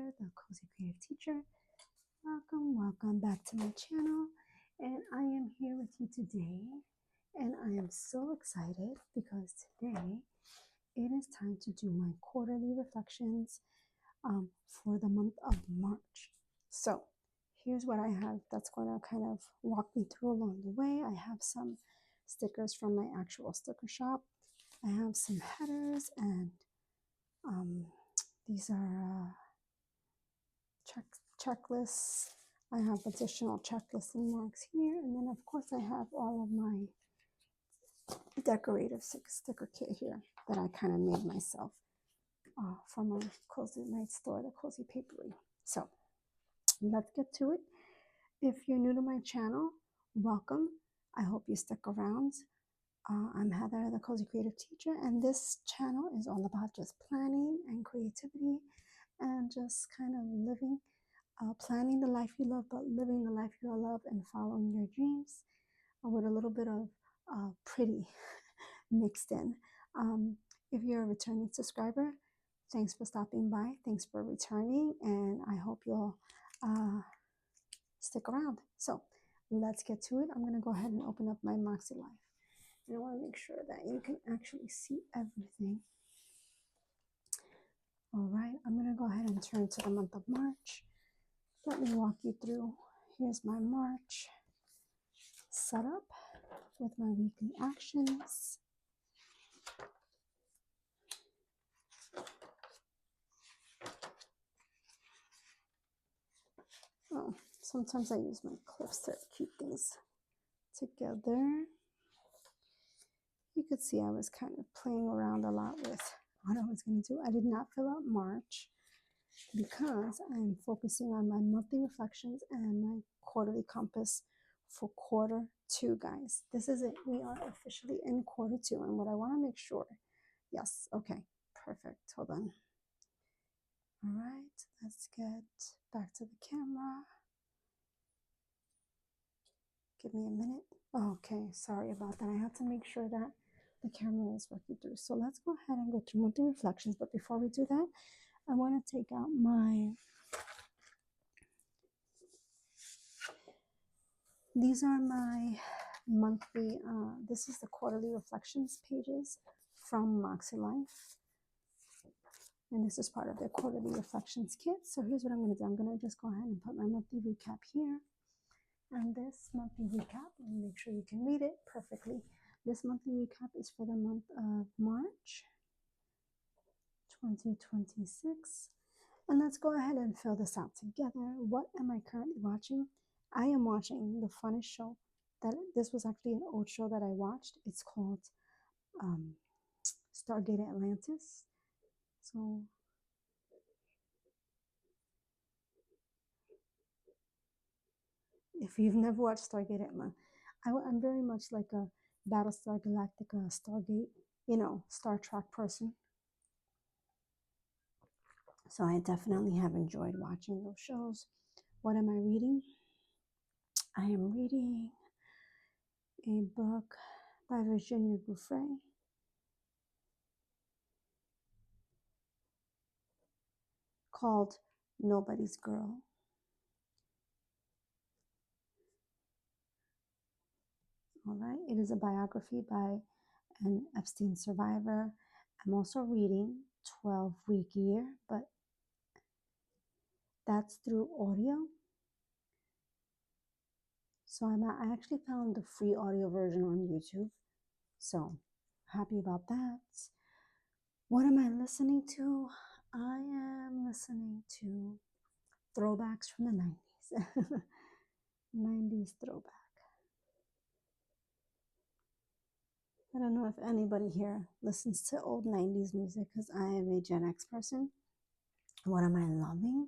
Heather, the Cozy Creative Teacher. Welcome back to my channel. And I am here with you today. And I am so excited because today it is time to do my quarterly reflections for the month of March. So here's what I have that's going to kind of walk me through along the way. I have some stickers from my actual sticker shop. I have some headers, and these are checklists. I have additional checklists and marks here, and then of course I have all of my decorative sticker kit here that I kind of made myself from my cozy night store, the Cozy Papery. So let's get to it. If you're new to my channel, welcome. I hope you stick around. I'm Heather, the Cozy Creative Teacher, and this channel is all about just planning and creativity and just kind of living, planning the life you love, but living the life you love and following your dreams with a little bit of pretty mixed in. If you're a returning subscriber, thanks for stopping by. Thanks for returning, and I hope you'll stick around. So let's get to it. I'm going to go ahead and open up my Makselife. And I want to make sure that you can actually see everything. All right, I'm going to go ahead and turn to the month of March. Let me walk you through. Here's my March setup with my weekly actions. Oh, sometimes I use my clips to keep things together. You could see I was kind of playing around a lot with what I was going to do. I did not fill out March because I'm focusing on my monthly reflections and my quarterly compass for quarter 2, guys. This is it. We are officially in quarter 2. And what I want to make sure, yes, okay, perfect. Hold on. All right, let's get back to the camera. Give me a minute. Okay, sorry about that. I have to make sure that the camera is working through. So let's go ahead and go through monthly reflections. But before we do that, I want to take out these are my monthly, this is the quarterly reflections pages from Makselife. And this is part of their quarterly reflections kit. So here's what I'm going to do. I'm going to just go ahead and put my monthly recap here. And this monthly recap, and make sure you can read it perfectly. This monthly recap is for the month of March 2026. And let's go ahead and fill this out together. What am I currently watching? I am watching the funnest show. This was actually an old show that I watched. It's called Stargate Atlantis. So if you've never watched Stargate Atlantis, I'm very much like a Battlestar Galactica, Stargate, Star Trek person. So I definitely have enjoyed watching those shows. What am I reading? I am reading a book by Virginia Giuffre called Nobody's Girl. All right, it is a biography by an Epstein survivor. I'm also reading 12-Week Year, but that's through audio. So I actually found the free audio version on YouTube. So happy about that. What am I listening to? I am listening to throwbacks from the 90s. 90s throwback. I don't know if anybody here listens to old 90s music because I am a Gen X person. What am I loving?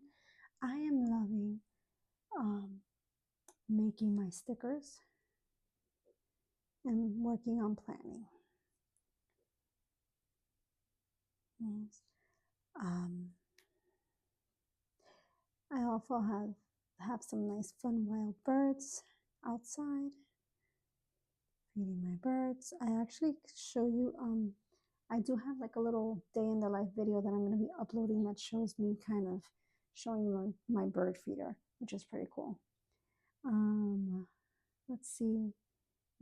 I am loving making my stickers and working on planning. Yes. I also have some nice fun wild birds outside. Feeding my birds. I actually show you, I do have like a little day in the life video that I'm going to be uploading that shows me kind of showing my bird feeder, which is pretty cool. Let's see,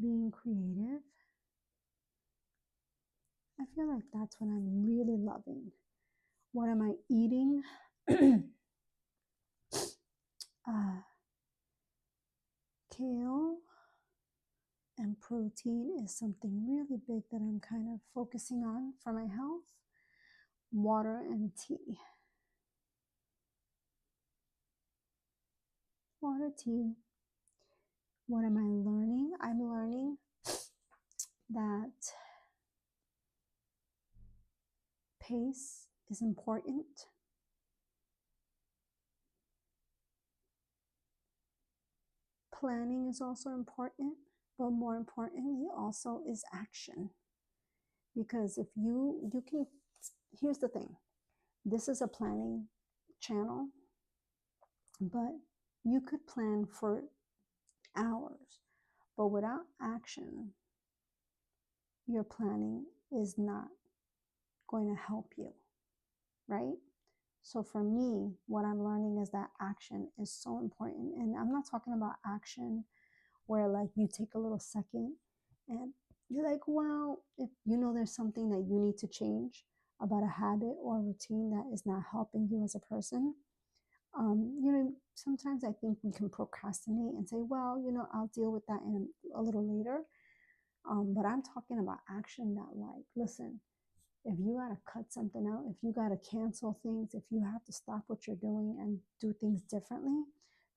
being creative. I feel like that's what I'm really loving. What am I eating? Kale and protein is something really big that I'm kind of focusing on for my health. Water and tea. Water, tea. What am I learning? I'm learning that pace is important. Planning is also important, but more importantly also is action. Because if you can, here's the thing. This is a planning channel, but you could plan for hours, but without action, your planning is not going to help you, right? So for me, what I'm learning is that action is so important. And I'm not talking about action where like you take a little second and you're like, well, if you know there's something that you need to change about a habit or a routine that is not helping you as a person, sometimes I think we can procrastinate and say, well, I'll deal with that in a little later. But I'm talking about action that, like, listen, if you got to cut something out, if you got to cancel things, if you have to stop what you're doing and do things differently,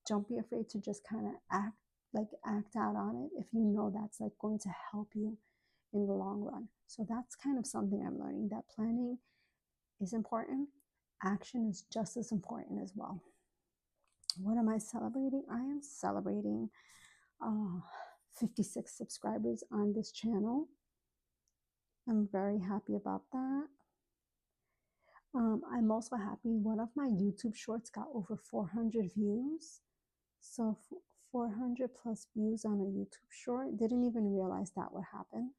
don't be afraid to just kind of act out on it if you know that's like going to help you in the long run. So that's kind of something I'm learning, that planning is important. Action is just as important as well. What am I celebrating? I am celebrating 56 subscribers on this channel. I'm very happy about that. I'm also happy one of my YouTube shorts got over 400 views. So 400 plus views on a YouTube short. Didn't even realize that would happen.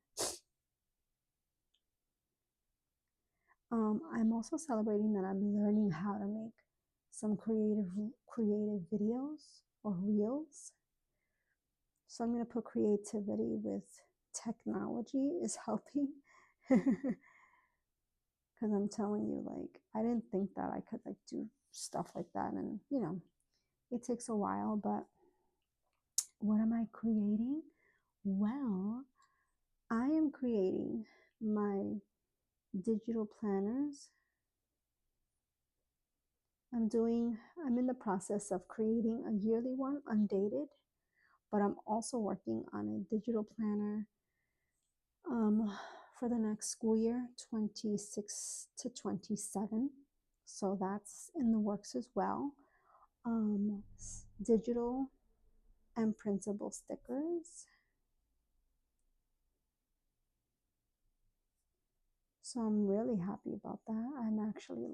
I'm also celebrating that I'm learning how to make some creative videos or reels. So I'm going to put creativity with technology is helping. Because I'm telling you, like, I didn't think that I could like do stuff like that. And, it takes a while, but what am I creating? Well, I am creating my digital planners. I'm in the process of creating a yearly one, undated, but I'm also working on a digital planner for the next school year, 26 to 27. So that's in the works as well. Digital and printable stickers. So I'm really happy about that. I'm actually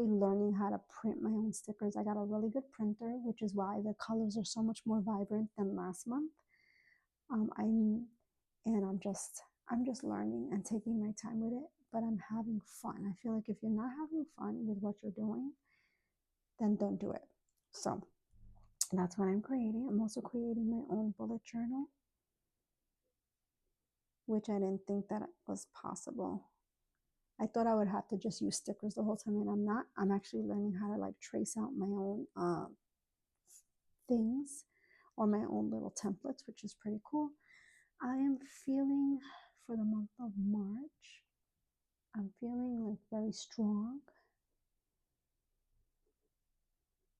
learning how to print my own stickers. I got a really good printer, which is why the colors are so much more vibrant than last month. I'm just learning and taking my time with it, but I'm having fun. I feel like if you're not having fun with what you're doing, then don't do it. So that's what I'm creating. I'm also creating my own bullet journal, which I didn't think that was possible. I thought I would have to just use stickers the whole time, and I'm not. I'm actually learning how to like trace out my own things or my own little templates, which is pretty cool. I am feeling for the month of March, I'm feeling like very strong,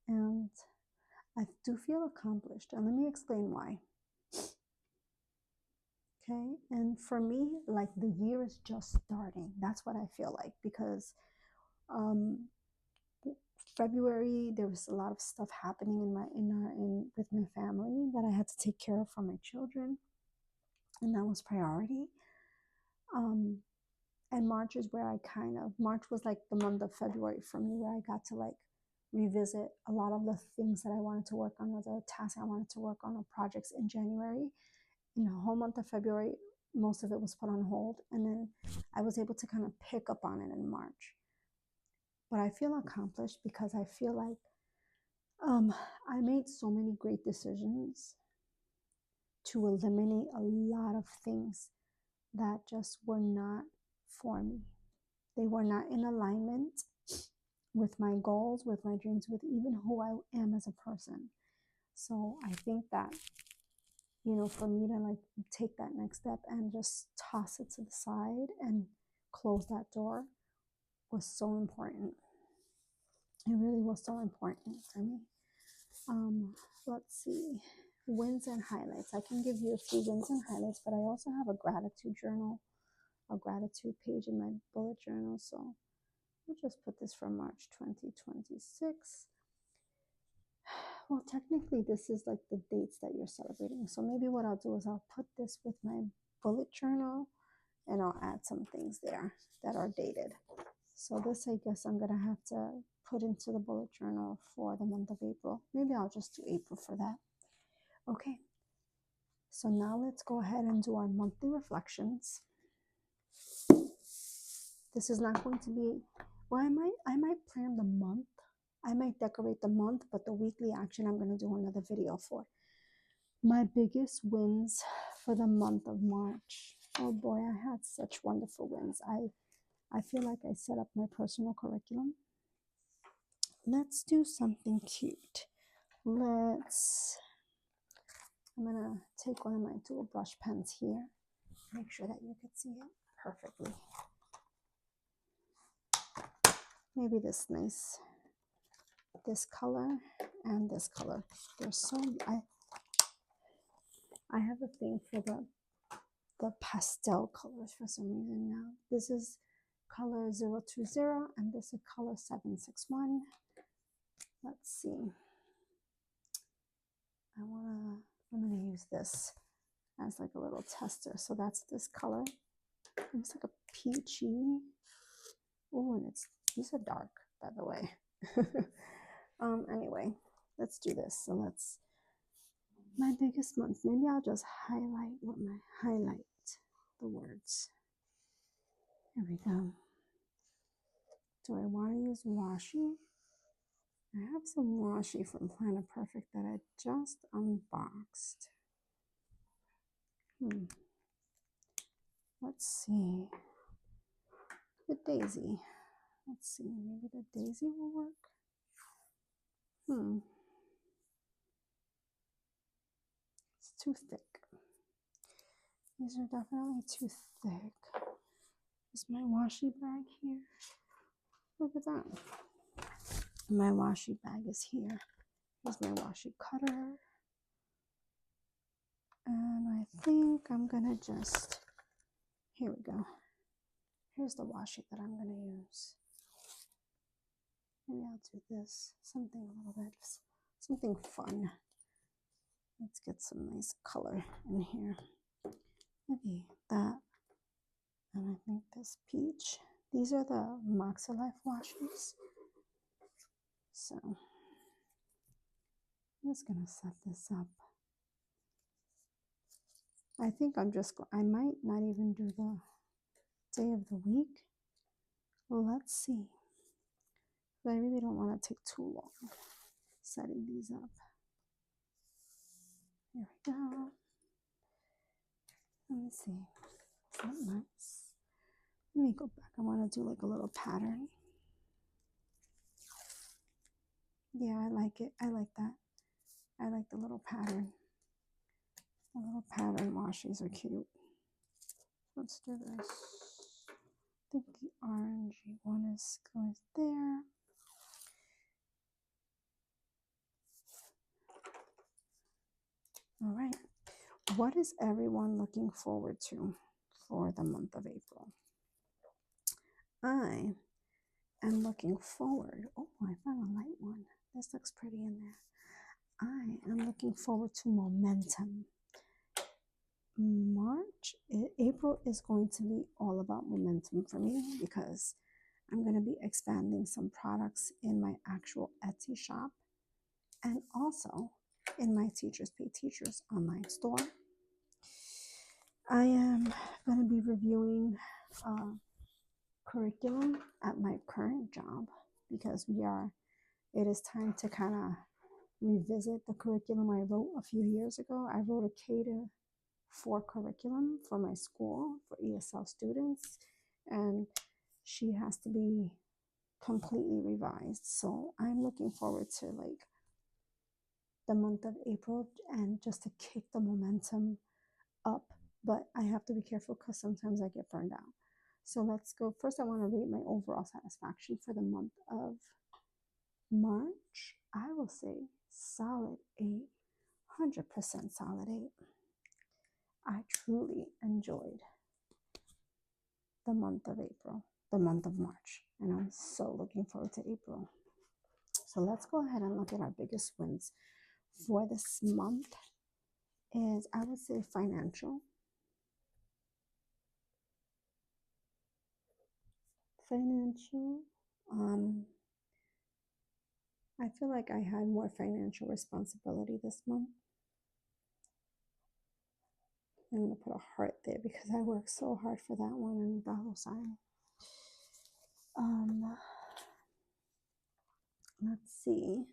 and I do feel accomplished. And let me explain why. Okay. And for me, like the year is just starting. That's what I feel like, because February there was a lot of stuff happening with my family that I had to take care of for my children, and that was priority. And March is where March was like the month of February for me, where I got to like revisit a lot of the things that I wanted to work on, or the tasks I wanted to work on, or projects in January. In the whole month of February, most of it was put on hold, and then I was able to kind of pick up on it in March. but I feel accomplished because I feel like I made so many great decisions to eliminate a lot of things that just were not for me. They were not in alignment with my goals, with my dreams, with even who I am as a person. So I think that, for me to like take that next step and just toss it to the side and close that door was so important. It really was so important for me. Let's see, wins and highlights. I can give you a few wins and highlights, but I also have a gratitude journal, a gratitude page in my bullet journal. So we'll just put this from March 2026. Well, technically, this is like the dates that you're celebrating. So maybe what I'll do is I'll put this with my bullet journal and I'll add some things there that are dated. So this, I guess I'm going to have to put into the bullet journal for the month of April. Maybe I'll just do April for that. Okay. So now let's go ahead and do our monthly reflections. This is not going to be, well, I might plan the month. I might decorate the month, but the weekly action I'm going to do another video for. My biggest wins for the month of March. Oh boy, I had such wonderful wins. I feel like I set up my personal curriculum. Let's do something cute. I'm going to take one of my dual brush pens here. Make sure that you can see it perfectly. Maybe this color and this color. They're so, I have a thing for the pastel colors for some reason now. This is color 020 and this is color 761. Let's see. I'm gonna use this as like a little tester. So that's this color. It's like a peachy. Oh, and these are dark, by the way. Anyway, let's do this. So my biggest month. Maybe I'll just highlight the words. Here we go. Do I want to use washi? I have some washi from Planet Perfect that I just unboxed. Let's see. The daisy. Let's see. Maybe the daisy will work. It's too thick. These are definitely too thick. Is my washi bag here? Look at that. My washi bag is here. Here's my washi cutter. And I think I'm gonna just, here we go. Here's the washi that I'm gonna use. Maybe I'll do this, something a little bit, something fun. Let's get some nice color in here. Maybe that, and I think this peach. These are the Makselife washis. So I'm just gonna set this up. I think I might not even do the day of the week. Well, let's see. But I really don't want to take too long setting these up. Here we go. Let me see. Is that nice? Let me go back. I want to do like a little pattern. Yeah, I like it. I like that. I like the little pattern. The little pattern washis are cute. Let's do this. I think the orangey one goes there. All right. What is everyone looking forward to for the month of April? I am looking forward. Oh, I found a light one. This looks pretty in there. I am looking forward to momentum. April is going to be all about momentum for me because I'm going to be expanding some products in my actual Etsy shop and also in my Teachers Pay Teachers online store. I am going to be reviewing curriculum at my current job because it is time to kind of revisit the curriculum I wrote a few years ago. I wrote a K to 4 curriculum for my school for ESL students, and she has to be completely revised. So I'm looking forward to like the month of April and just to kick the momentum up. But I have to be careful because sometimes I get burned out. So let's go. First, I want to rate my overall satisfaction for the month of March. I will say solid 8, 100% solid 8. I truly enjoyed the month of April, the month of March, and I'm so looking forward to April. So let's go ahead and look at our biggest wins for this month. Is, I would say, financial. I feel like I had more financial responsibility this month. I'm going to put a heart there because I worked so hard for that one and dollar sign. Let's see.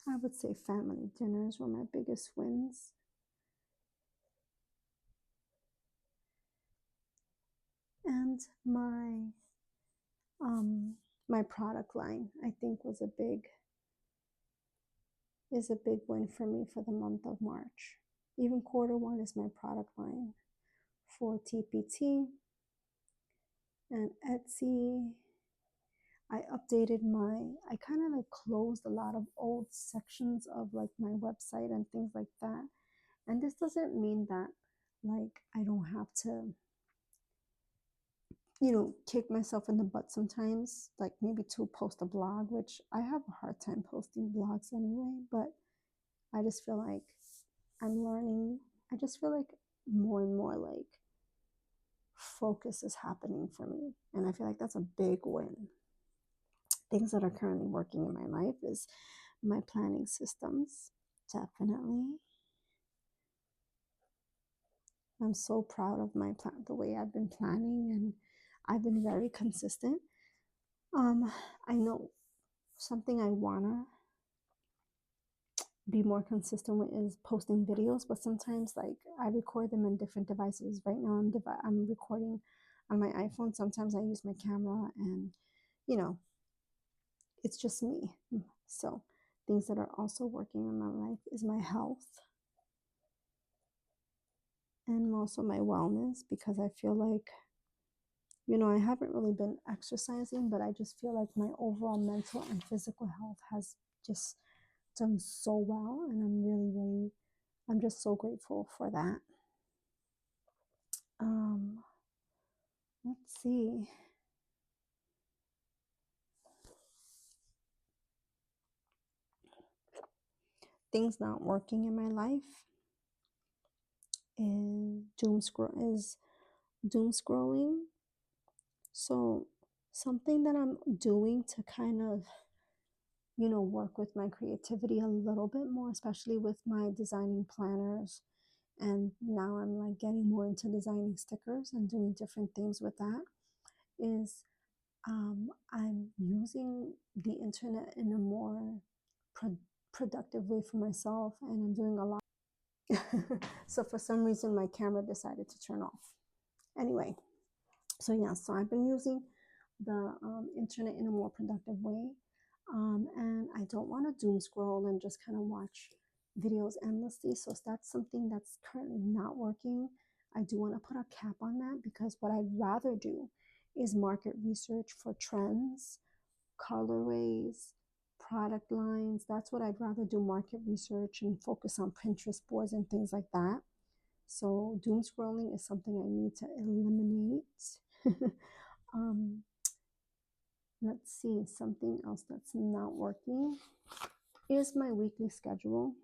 I would say family dinners were my biggest wins. And my product line, I think, is a big win for me for the month of March. Even quarter one is my product line for TPT and Etsy. I kind of like closed a lot of old sections of like my website and things like that. And this doesn't mean that like I don't have to, kick myself in the butt sometimes, like maybe to post a blog, which I have a hard time posting blogs anyway, but I just feel like I'm learning. I just feel like more and more like focus is happening for me. And I feel like that's a big win. Things that are currently working in my life is my planning systems, definitely. I'm so proud of the way I've been planning, and I've been very consistent. I know something I wanna be more consistent with is posting videos, but sometimes like I record them in different devices. Right now I'm recording on my iPhone. Sometimes I use my camera, and you know, it's just me. So things that are also working in my life is my health and also my wellness, because I feel like, I haven't really been exercising, but I just feel like my overall mental and physical health has just done so well. And I'm just so grateful for that. Let's see. Things not working in my life is doom scrolling. So something that I'm doing to kind of, work with my creativity a little bit more, especially with my designing planners. And now I'm like getting more into designing stickers and doing different things with that, is I'm using the internet in a more productive way for myself, and I'm doing a lot. So for some reason, my camera decided to turn off. Anyway, so I've been using the internet in a more productive way. And I don't want to doom scroll and just kind of watch videos endlessly. So that's something that's currently not working. I do want to put a cap on that, because what I'd rather do is market research for trends, colorways, product lines. That's what I'd rather do, market research, and focus on Pinterest boards and things like that. So doom scrolling is something I need to eliminate. Let's see, something else that's not working is my weekly schedule.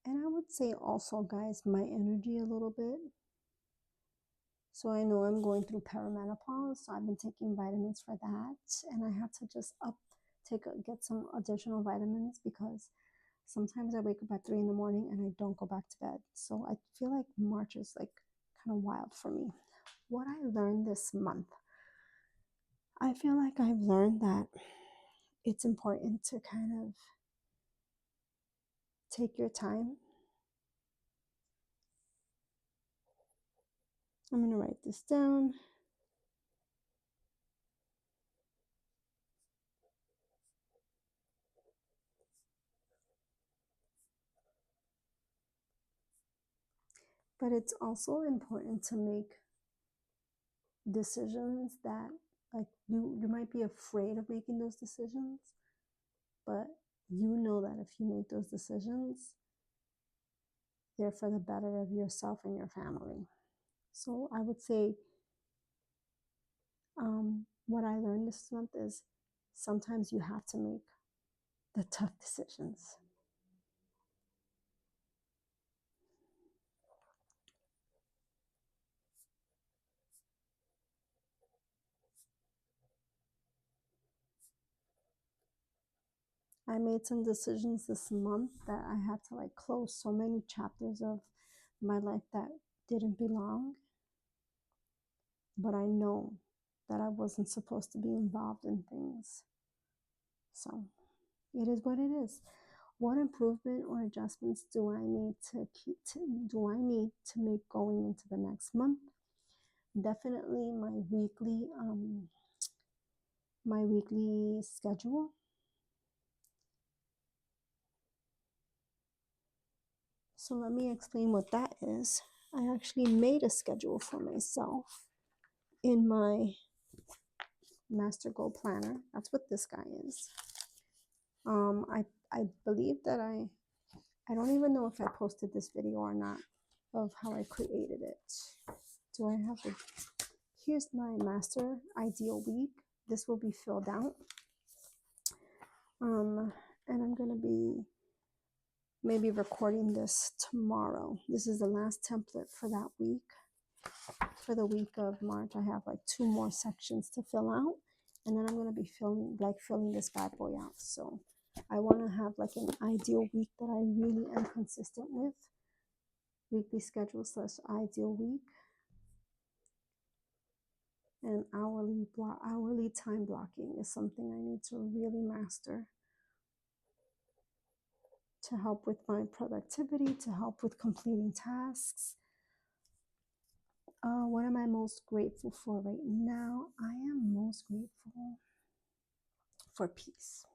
And I would say also, guys, my energy a little bit. So I know I'm going through perimenopause, so I've been taking vitamins for that. And I had to just get some additional vitamins, because sometimes I wake up at 3 in the morning and I don't go back to bed. So I feel like March is like kind of wild for me. What I learned this month, I feel like I've learned that it's important to kind of take your time. I'm going to write this down. But it's also important to make decisions that, like, you might be afraid of making those decisions, but you know that if you make those decisions, they're for the better of yourself and your family. So I would say what I learned this month is sometimes you have to make the tough decisions. I made some decisions this month that I had to like close so many chapters of my life that didn't belong. But I know that I wasn't supposed to be involved in things. So it is what it is. What improvement or adjustments do I need to make going into the next month? Definitely my weekly schedule. So let me explain what that is. I actually made a schedule for myself in my master goal planner. That's what this guy is. I believe that I don't even know if I posted this video or not of how I created it. Do I have to? Here's my master ideal week. This will be filled out. And I'm gonna be maybe recording this tomorrow. This is the last template for that week. For the week of March, I have like 2 more sections to fill out, and then I'm gonna be filling this bad boy out. So I want to have like an ideal week that I really am consistent with. Weekly schedule / ideal week, and hourly time blocking is something I need to really master to help with my productivity, to help with completing tasks. What am I most grateful for right now? I am most grateful for peace.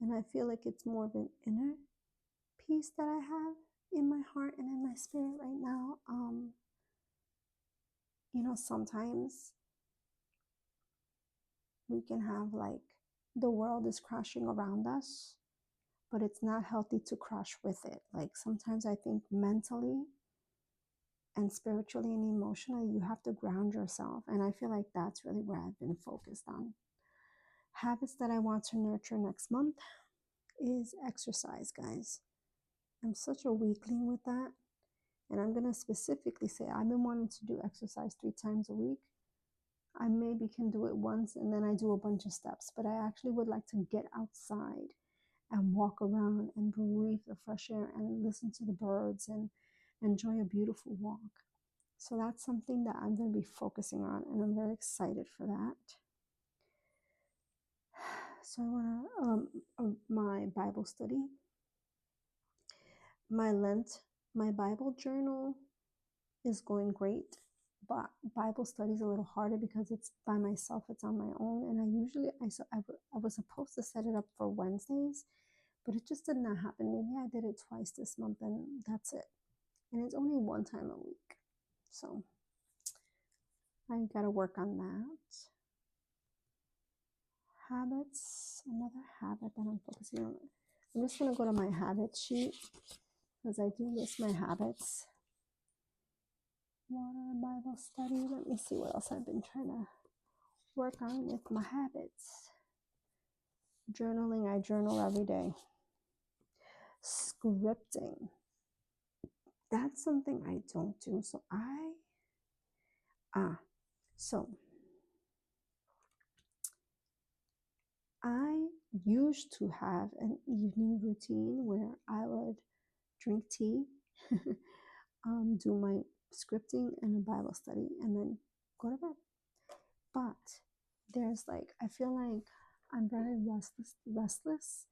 And I feel like it's more of an inner peace that I have in my heart and in my spirit right now. Sometimes we can have like the world is crashing around us, but it's not healthy to crash with it. Like sometimes I think mentally and spiritually and emotionally, you have to ground yourself. And I feel like that's really where I've been focused on. Habits that I want to nurture next month is exercise, guys. I'm such a weakling with that. And I'm going to specifically say I've been wanting to do exercise 3 times a week. I maybe can do it once and then I do a bunch of steps, but I actually would like to get outside and walk around and breathe the fresh air and listen to the birds and enjoy a beautiful walk. So that's something that I'm going to be focusing on, and I'm very excited for that. So I want to, my Bible study, my Bible journal is going great, but Bible study is a little harder because it's by myself, it's on my own, and I was supposed to set it up for Wednesdays, but it just did not happen. Maybe I did it twice this month, and that's it. And it's only 1 time a week, so I gotta work on that. Habits, another habit that I'm focusing on. I'm just gonna go to my habit sheet because I do list my habits. Water, Bible study. Let me see what else I've been trying to work on with my habits. Journaling, I journal every day. Scripting. That's something I don't do. Ah, so I used to have an evening routine where I would drink tea, do my scripting and a Bible study, and then go to bed. But there's like, I feel like I'm very restless,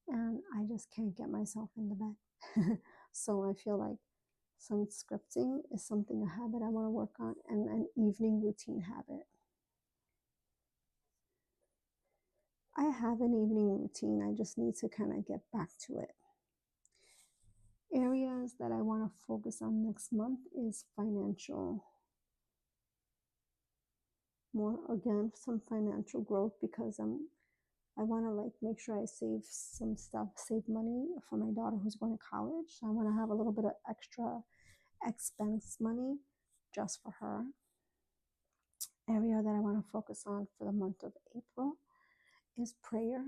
and I just can't get myself in the bed. So I feel like some scripting is something, a habit I want to work on, and an evening routine habit. I have an evening routine. I just need to kind of get back to it. Areas that I want to focus on next month is financial, more again, some financial growth, because I want to like make sure I save some stuff, save money for my daughter who's going to college. So I want to have a little bit of extra expense money just for her. Area that I want to focus on for the month of April is prayer.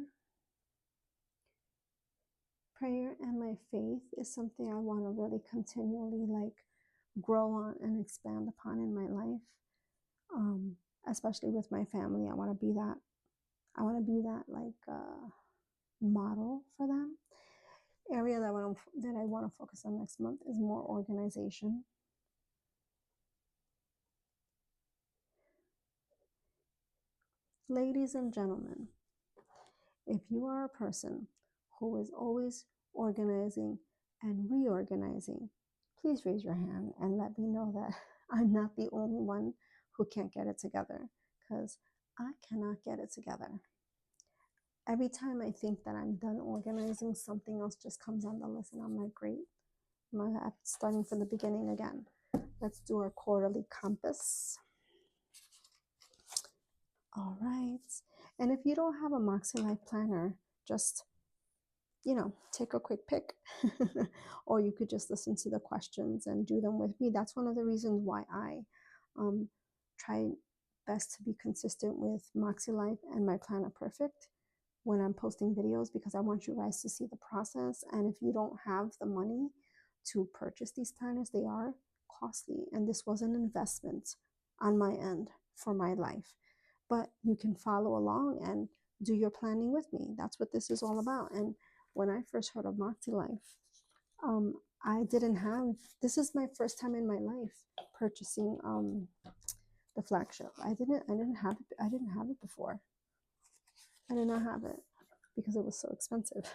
Prayer and my faith is something I want to really continually like grow on and expand upon in my life, especially with my family. I want to be that. I want to be that like model for them. Area that I want to focus on next month is more organization. Ladies and gentlemen, if you are a person who is always organizing and reorganizing, please raise your hand and let me know that I'm not the only one who can't get it together, because I cannot get it together. Every time I think that I'm done organizing, something else just comes on the list, and I'm like, great, I'm starting from the beginning again. Let's do our quarterly compass. All right. And if you don't have a Makselife planner, just, take a quick pick. Or you could just listen to the questions and do them with me. That's one of the reasons why I try best to be consistent with Makselife and my Planner Perfect when I'm posting videos, because I want you guys to see the process. And if you don't have the money to purchase these planners, they are costly. And this was an investment on my end for my life. But you can follow along and do your planning with me. That's what this is all about. And when I first heard of Makselife, I didn't have, this is my first time in my life purchasing the flagship. I didn't have it before. I did not have it because it was so expensive.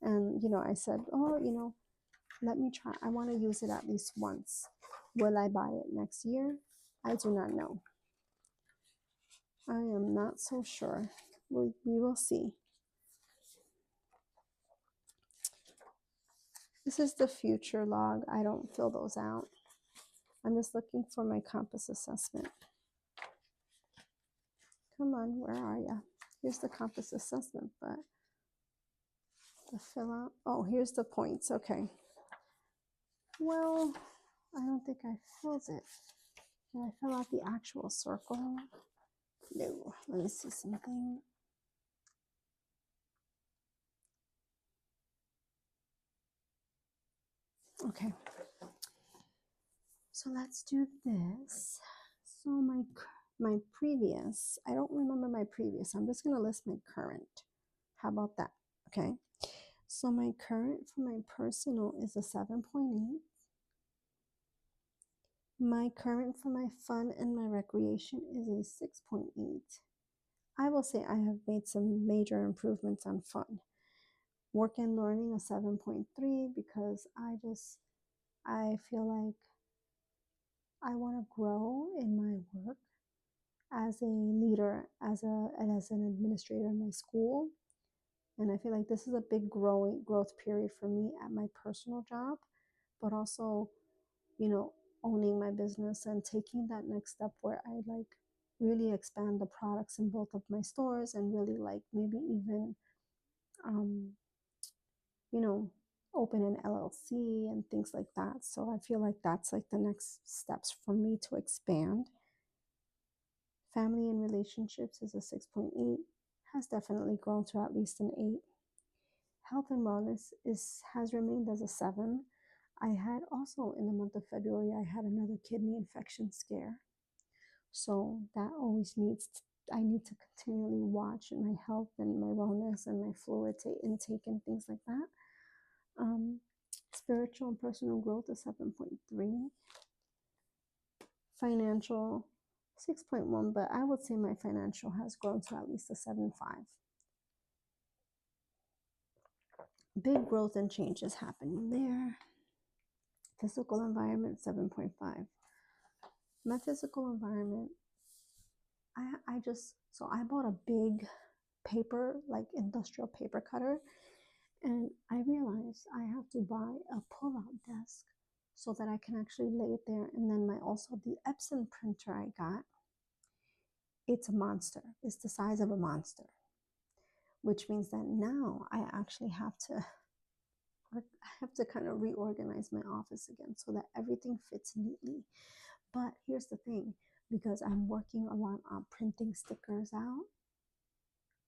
And I said, oh, let me try. I want to use it at least once. Will I buy it next year? I do not know. I am not so sure. We will see. This is the future log. I don't fill those out. I'm just looking for my compass assessment. Come on, where are you? Here's the compass assessment, but the fill out. Oh, here's the points. Okay. Well, I don't think I filled it. Did I fill out the actual circle? No. Let me see something. Okay. So let's do this. So my previous, I don't remember my previous. I'm just going to list my current. How about that? Okay. So my current for my personal is a 7.8. My current for my fun and my recreation is a 6.8. I will say I have made some major improvements on fun. Work and learning a 7.3, because I feel like I want to grow in my work as a leader, as an administrator in my school. And I feel like this is a big growth period for me at my personal job, but also, owning my business and taking that next step where I like really expand the products in both of my stores, and really like maybe even, um, you know, open an LLC and things like that. So I feel like that's like the next steps for me to expand. Family and relationships is a 6.8, has definitely grown to at least an 8. Health and wellness has remained as a 7. I had also in the month of February, I had another kidney infection scare. So that always I need to continually watch my health and my wellness and my fluid intake and things like that. Um, spiritual and personal growth is 7.3. Financial 6.1, but I would say my financial has grown to at least a 7.5. Big growth and change is happening there. Physical environment 7.5. My physical environment, I bought a big paper, like industrial paper cutter, and I realized I have to buy a pull-out desk so that I can actually lay it there. And then also the Epson printer I got, it's a monster. It's the size of a monster, which means that now I actually have to kind of reorganize my office again so that everything fits neatly. But here's the thing, because I'm working a lot on printing stickers out,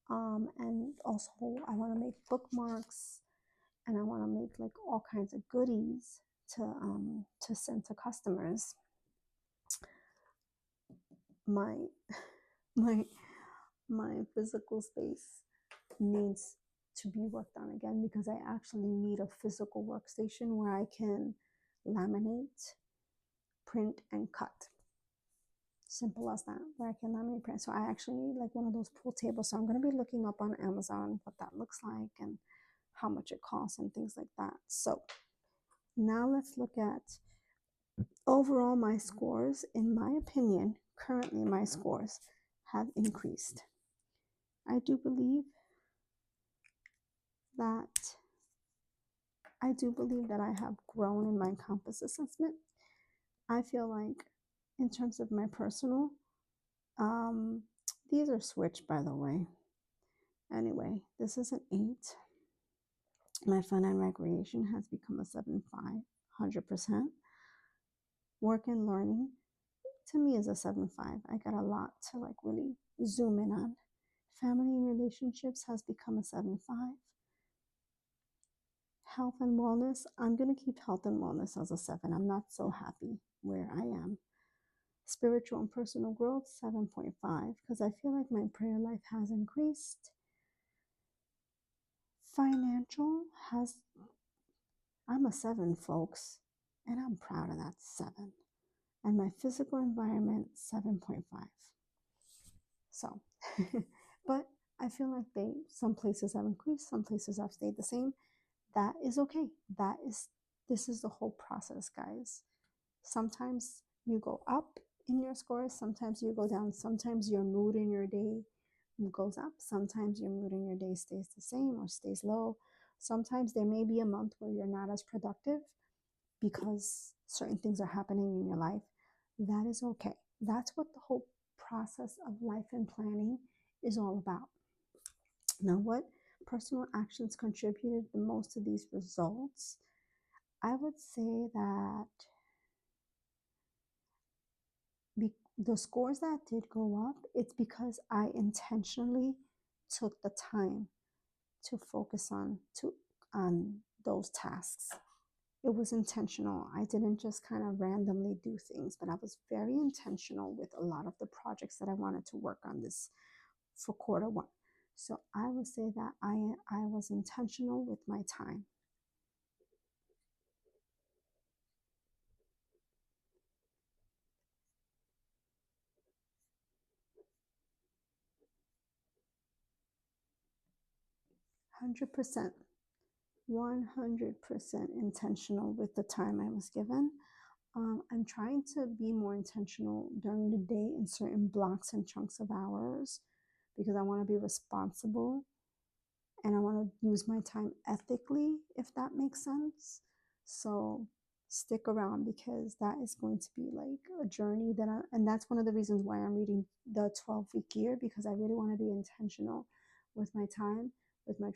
and also I want to make bookmarks, and I want to make like all kinds of goodies to send to customers. My my my physical space needs to be worked on again, because I actually need a physical workstation where I can laminate, print, and cut. Simple as that, where I can laminate, print. So I actually need like one of those pool tables. So I'm going to be looking up on Amazon what that looks like and how much it costs and things like that. So now let's look at overall my scores. In my opinion, currently my scores have increased. I do believe that I have grown in my compass assessment. I feel like in terms of my personal, these are switched, by the way. Anyway, this is an 8. My fun and recreation has become a 7.5, 100%. Work and learning to me is a 7.5. I got a lot to like really zoom in on. Family and relationships has become a 7.5. Health and wellness, I'm going to keep health and wellness as a 7. I'm not so happy where I am. Spiritual and personal growth, 7.5, because I feel like my prayer life has increased. Financial I'm a 7, folks, and I'm proud of that 7. And my physical environment, 7.5. So, but I feel like some places have increased, some places have stayed the same. That is okay. This is the whole process, guys. Sometimes you go up in your scores, sometimes you go down, sometimes your mood in your day goes up, sometimes your mood in your day stays the same or stays low. Sometimes there may be a month where you're not as productive because certain things are happening in your life. That is okay. That's what the whole process of life and planning is all about. Now, what personal actions contributed the most to these results? I would say that the scores that did go up, it's because I intentionally took the time to focus on those tasks. It was intentional. I didn't just kind of randomly do things, but I was very intentional with a lot of the projects that I wanted to work on this for quarter 1. So I would say that I was intentional with my time. Hundred percent, 100% intentional with the time I was given. I'm trying to be more intentional during the day in certain blocks and chunks of hours, because I want to be responsible and I want to use my time ethically, if that makes sense. So stick around, because that is going to be like a journey and that's one of the reasons why I'm reading the 12-week year, because I really want to be intentional with my time, with my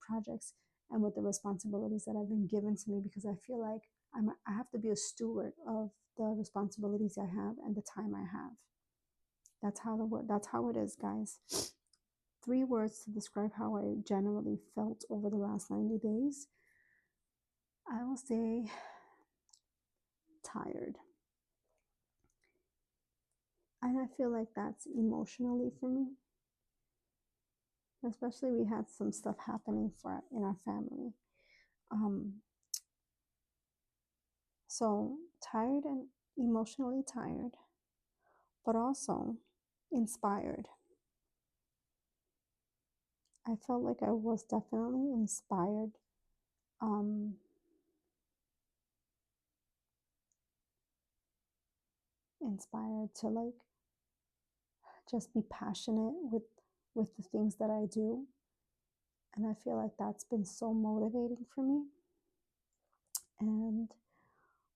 projects, and with the responsibilities that have been given to me, because I feel like I have to be a steward of the responsibilities I have and the time I have. That's how it is, guys. 3 words to describe how I generally felt over the last 90 days. I will say tired. And I feel like that's emotionally for me. Especially we had some stuff happening in our family. Um, so tired and emotionally tired, but also inspired. I felt like I was definitely inspired. Um, Inspired to like just be passionate with the things that I do. And I feel like that's been so motivating for me. And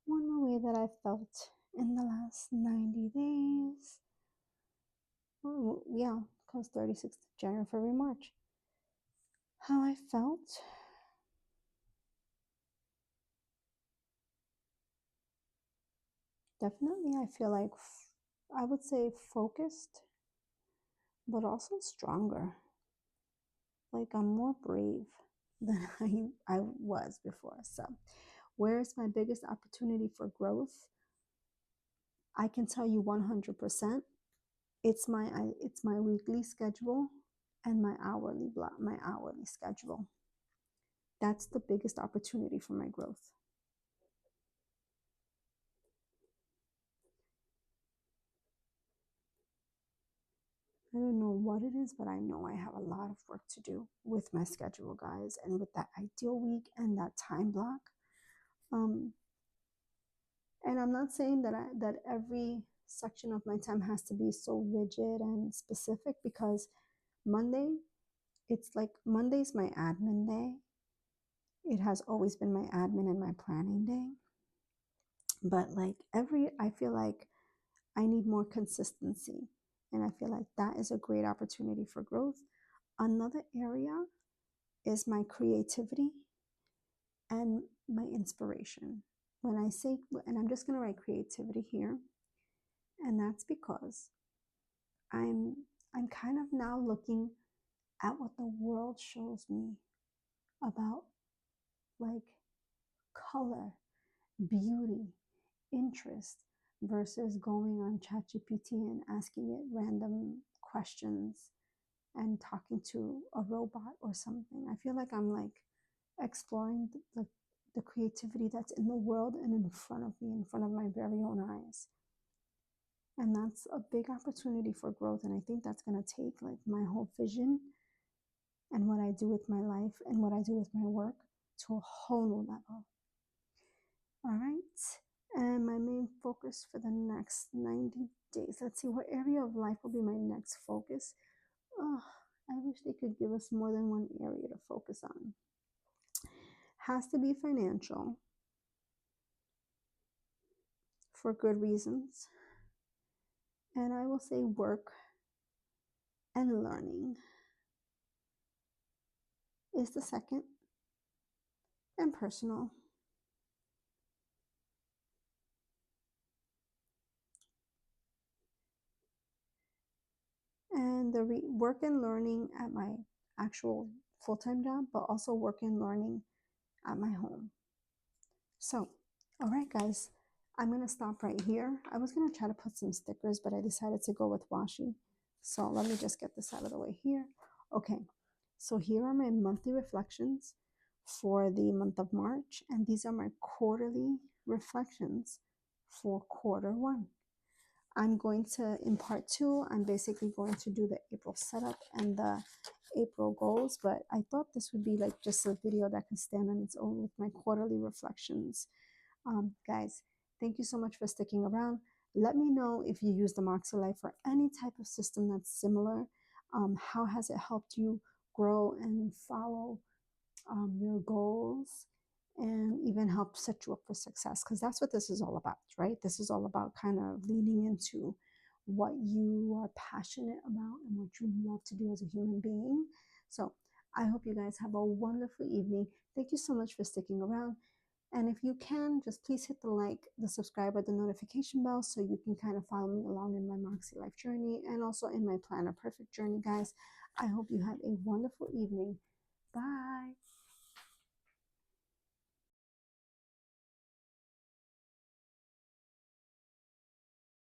one more way that I felt in the last 90 days, oh, yeah, because 36th January, February, March, how I felt. Definitely, I feel like I would say focused, but also stronger. Like I'm more brave than I was before. So, where's my biggest opportunity for growth? I can tell you 100%. It's my weekly schedule and my hourly schedule. That's the biggest opportunity for my growth. I don't know what it is, but I know I have a lot of work to do with my schedule, guys, and with that ideal week and that time block. Um, and I'm not saying that every section of my time has to be so rigid and specific because Monday, it's like Monday's my admin day. It has always been my admin and my planning day. But like I feel like I need more consistency. And I feel like that is a great opportunity for growth. Another area is my creativity and my inspiration. When I say, and I'm just going to write creativity here, and that's because I'm I'm kind of now looking at what the world shows me about like color, beauty, interest versus going on ChatGPT and asking it random questions and talking to a robot or something. I feel like I'm like exploring the creativity that's in the world and in front of me, in front of my very own eyes. And that's a big opportunity for growth. And I think that's going to take like my whole vision and what I do with my life and what I do with my work to a whole new level. All right. And my main focus for the next 90 days. Let's see, what area of life will be my next focus? Oh, I wish they could give us more than one area to focus on. Has to be financial for good reasons. And I will say work and learning is the second, and personal. And the work and learning at my actual full-time job, but also work and learning at my home. So, all right, guys, I'm going to stop right here. I was going to try to put some stickers, but I decided to go with washi. So let me just get this out of the way here. Okay, so here are my monthly reflections for the month of March, and these are my quarterly reflections for quarter one. I'm going to, in part two, I'm basically going to do the April setup and the April goals, but I thought this would be like just a video that can stand on its own with my quarterly reflections. Guys, thank you so much for sticking around. Let me know if you use the Makselife or any type of system that's similar. How has it helped you grow and follow your goals and even help set you up for success? Because that's what this is all about, right? This is all about kind of leaning into what you are passionate about and what you love to do as a human being. So I hope you guys have a wonderful evening. Thank you so much for sticking around. And if you can, just please hit the like, the subscribe, or the notification bell so you can kind of follow me along in my Makselife journey and also in my Planner Perfect journey, guys. I hope you have a wonderful evening. Bye.